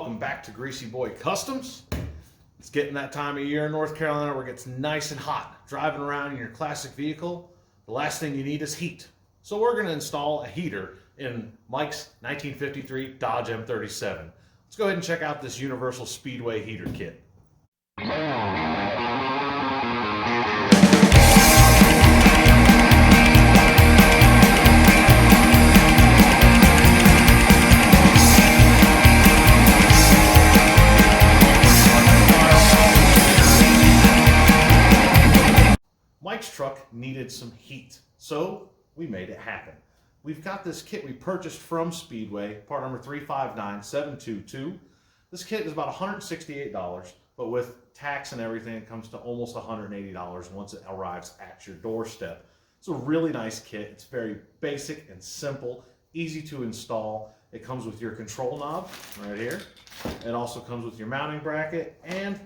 welcome back to Greasy Boy Customs. It's getting that time of year in North Carolina where it gets nice and hot. Driving around in your classic vehicle, the last thing you need is heat. So we're going to install a heater in Mike's 1953 Dodge M37. Let's go ahead and check out this universal Speedway heater kit. Mike's truck needed some heat, so we made it happen. We've got this kit we purchased from Speedway, part number 359722. This kit is about $168, but with tax and everything, it comes to almost $180 once it arrives at your doorstep. It's a really nice kit. It's very basic and simple, easy to install. It comes with your control knob right here. It also comes with your mounting bracket, and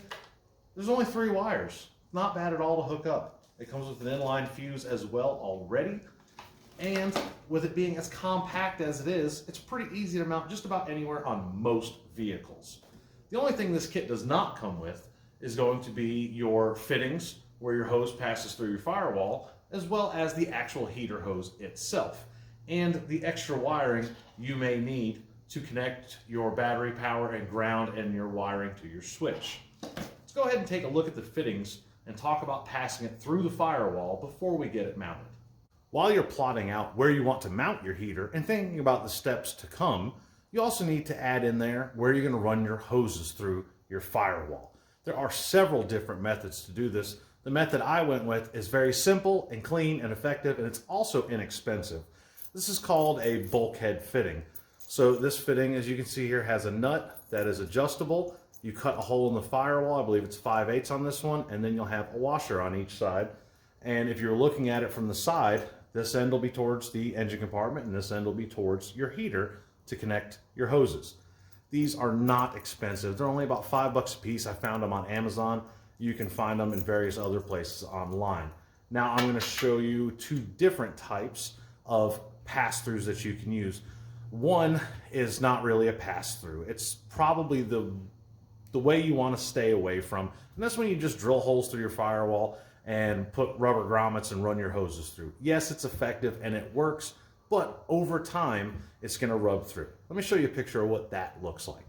there's only 3 wires. Not bad at all to hook up. It comes with an inline fuse as well already. And with it being as compact as it is, it's pretty easy to mount just about anywhere on most vehicles. The only thing this kit does not come with is going to be your fittings where your hose passes through your firewall, as well as the actual heater hose itself, and the extra wiring you may need to connect your battery power and ground and your wiring to your switch. Let's go ahead and take a look at the fittings and talk about passing it through the firewall before we get it mounted. While you're plotting out where you want to mount your heater and thinking about the steps to come, you also need to add in there where you're going to run your hoses through your firewall. There are several different methods to do this. The method I went with is very simple and clean and effective, and it's also inexpensive. This is called a bulkhead fitting. So this fitting, as you can see here, has a nut that is adjustable. You cut a hole in the firewall, I believe it's 5/8 on this one, and then you'll have a washer on each side. And if you're looking at it from the side, this end will be towards the engine compartment and this end will be towards your heater to connect your hoses. These are not expensive. They're only about $5 a piece. I found them on Amazon. You can find them in various other places online. Now I'm going to show you 2 different types of pass-throughs that you can use. One is not really a pass-through. It's probably the way you want to stay away from, and that's when you just drill holes through your firewall and put rubber grommets and run your hoses through. Yes, it's effective and it works, but over time, it's going to rub through. Let me show you a picture of what that looks like.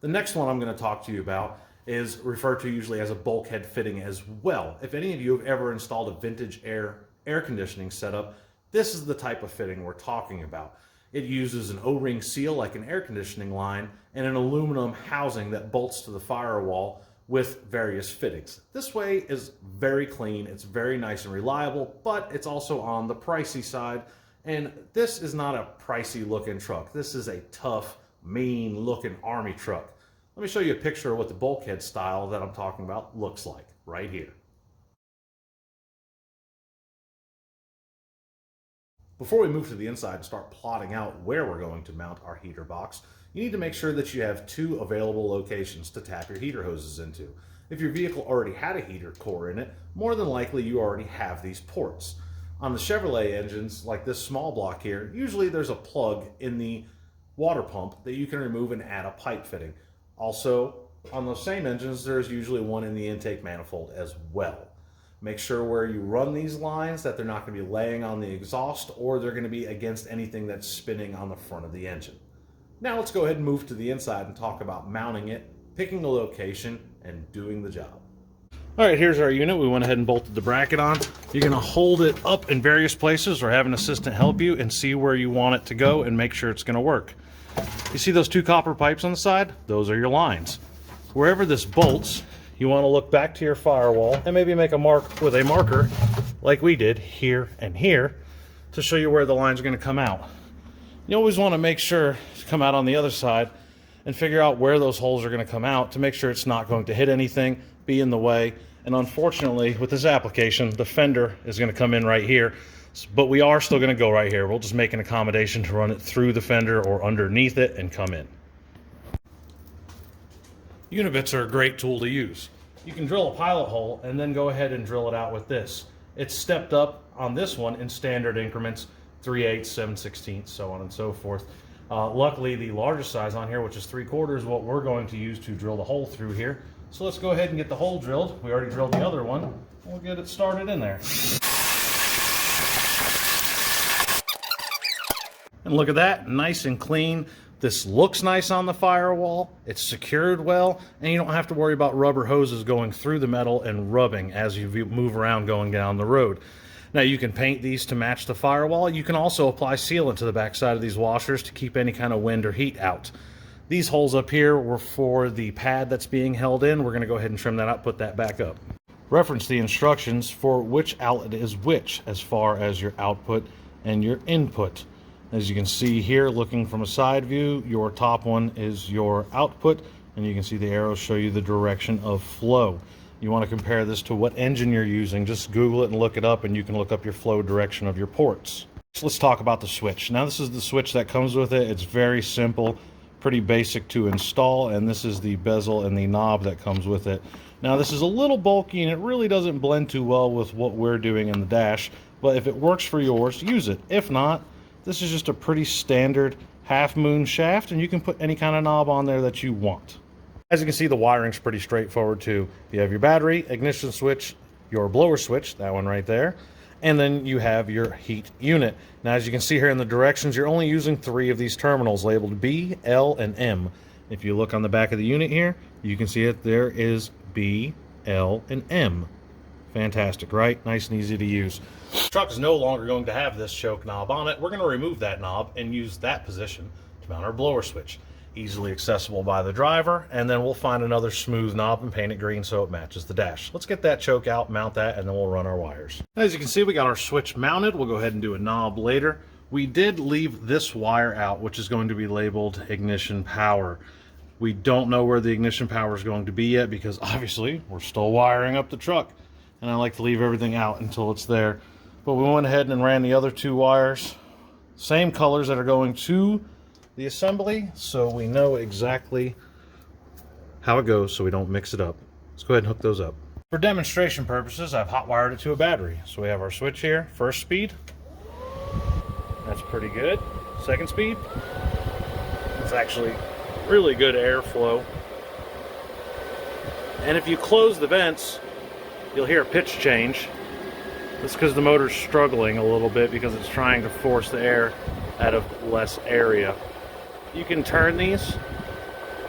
The next one I'm going to talk to you about is referred to usually as a bulkhead fitting as well. If any of you have ever installed a vintage air conditioning setup, this is the type of fitting we're talking about. It uses an O-ring seal like an air conditioning line and an aluminum housing that bolts to the firewall with various fittings. This way is very clean, it's very nice and reliable, but it's also on the pricey side. And this is not a pricey looking truck. This is a tough, mean looking army truck. Let me show you a picture of what the bulkhead style that I'm talking about looks like right here. Before we move to the inside and start plotting out where we're going to mount our heater box, you need to make sure that you have 2 available locations to tap your heater hoses into. If your vehicle already had a heater core in it, more than likely you already have these ports. On the Chevrolet engines, like this small block here, usually there's a plug in the water pump that you can remove and add a pipe fitting. Also, on those same engines, there's usually one in the intake manifold as well. Make sure where you run these lines that they're not going to be laying on the exhaust or they're going to be against anything that's spinning on the front of the engine. Now let's go ahead and move to the inside and talk about mounting it, picking the location, and doing the job. All right, here's our unit. We went ahead and bolted the bracket on. You're going to hold it up in various places or have an assistant help you and see where you want it to go and make sure it's going to work. You see those 2 copper pipes on the side? Those are your lines. Wherever this bolts, you want to look back to your firewall and maybe make a mark with a marker like we did here and here to show you where the lines are going to come out. You always want to make sure to come out on the other side and figure out where those holes are going to come out to make sure it's not going to hit anything, be in the way. And unfortunately, with this application, the fender is going to come in right here, but we are still going to go right here. We'll just make an accommodation to run it through the fender or underneath it and come in. Unibits are a great tool to use. You can drill a pilot hole and then go ahead and drill it out with this. It's stepped up on this one in standard increments 3/8, 7/16, so on and so forth. Luckily, the largest size on here, which is 3/4, is what we're going to use to drill the hole through here. So let's go ahead and get the hole drilled. We already drilled the other one. We'll get it started in there. And look at that, nice and clean. This looks nice on the firewall, it's secured well, and you don't have to worry about rubber hoses going through the metal and rubbing as you move around going down the road. Now you can paint these to match the firewall. You can also apply sealant to the backside of these washers to keep any kind of wind or heat out. These holes up here were for the pad that's being held in. We're going to go ahead and trim that out, put that back up. Reference the instructions for which outlet is which as far as your output and your input. As you can see here, looking from a side view, your top one is your output, and you can see the arrows show you the direction of flow. You want to compare this to what engine you're using. Just Google it and look it up, and you can look up your flow direction of your ports. So let's talk about the switch. Now this is the switch that comes with it. It's very simple, pretty basic to install, and this is the bezel and the knob that comes with it. Now this is a little bulky, and it really doesn't blend too well with what we're doing in the dash, but if it works for yours, use it. If not, this is just a pretty standard half moon shaft, and you can put any kind of knob on there that you want. As you can see, the wiring's pretty straightforward too. You have your battery, ignition switch, your blower switch, that one right there, and then you have your heat unit. Now as you can see here in the directions, you're only using 3 of these terminals labeled B, L, and M. If you look on the back of the unit here, you can see it. There is B, L, and M. Fantastic, right? Nice and easy to use. The truck is no longer going to have this choke knob on it. We're going to remove that knob and use that position to mount our blower switch. Easily accessible by the driver, and then we'll find another smooth knob and paint it green so it matches the dash. Let's get that choke out, mount that, and then we'll run our wires. As you can see, we got our switch mounted. We'll go ahead and do a knob later. We did leave this wire out, which is going to be labeled ignition power. We don't know where the ignition power is going to be yet because obviously we're still wiring up the truck, and I like to leave everything out until it's there. But we went ahead and ran the other 2 wires, same colors that are going to the assembly, so we know exactly how it goes so we don't mix it up. Let's go ahead and hook those up. For demonstration purposes, I've hot wired it to a battery. So we have our switch here, first speed. That's pretty good. Second speed. It's actually really good airflow. And if you close the vents, you'll hear a pitch change. That's because the motor's struggling a little bit because it's trying to force the air out of less area. You can turn these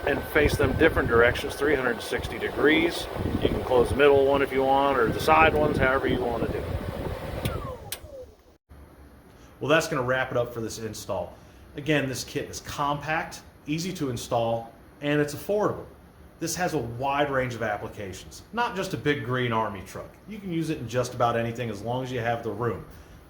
and face them different directions, 360 degrees. You can close the middle one if you want, or the side ones, however you want to do. Well, that's going to wrap it up for this install. Again, this kit is compact, easy to install, and it's affordable. This has a wide range of applications, not just a big green army truck. You can use it in just about anything as long as you have the room.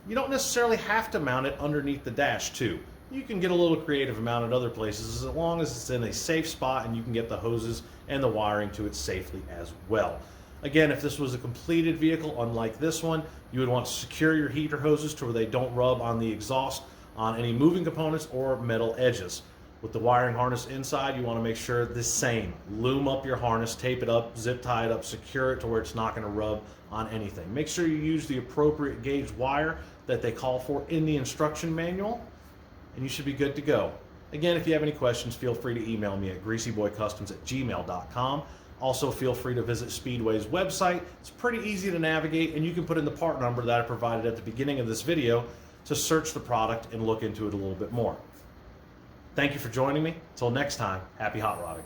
You don't necessarily have to mount it underneath the dash too. You can get a little creative and mount it other places as long as it's in a safe spot and you can get the hoses and the wiring to it safely as well. Again, if this was a completed vehicle, unlike this one, you would want to secure your heater hoses to where they don't rub on the exhaust, on any moving components or metal edges. With the wiring harness inside, you want to make sure the same. Loom up your harness, tape it up, zip tie it up, secure it to where it's not going to rub on anything. Make sure you use the appropriate gauge wire that they call for in the instruction manual, and you should be good to go. Again, if you have any questions, feel free to email me at greasyboycustoms@gmail.com. Also, feel free to visit Speedway's website. It's pretty easy to navigate, and you can put in the part number that I provided at the beginning of this video to search the product and look into it a little bit more. Thank you for joining me. Until next time, happy hot rodding.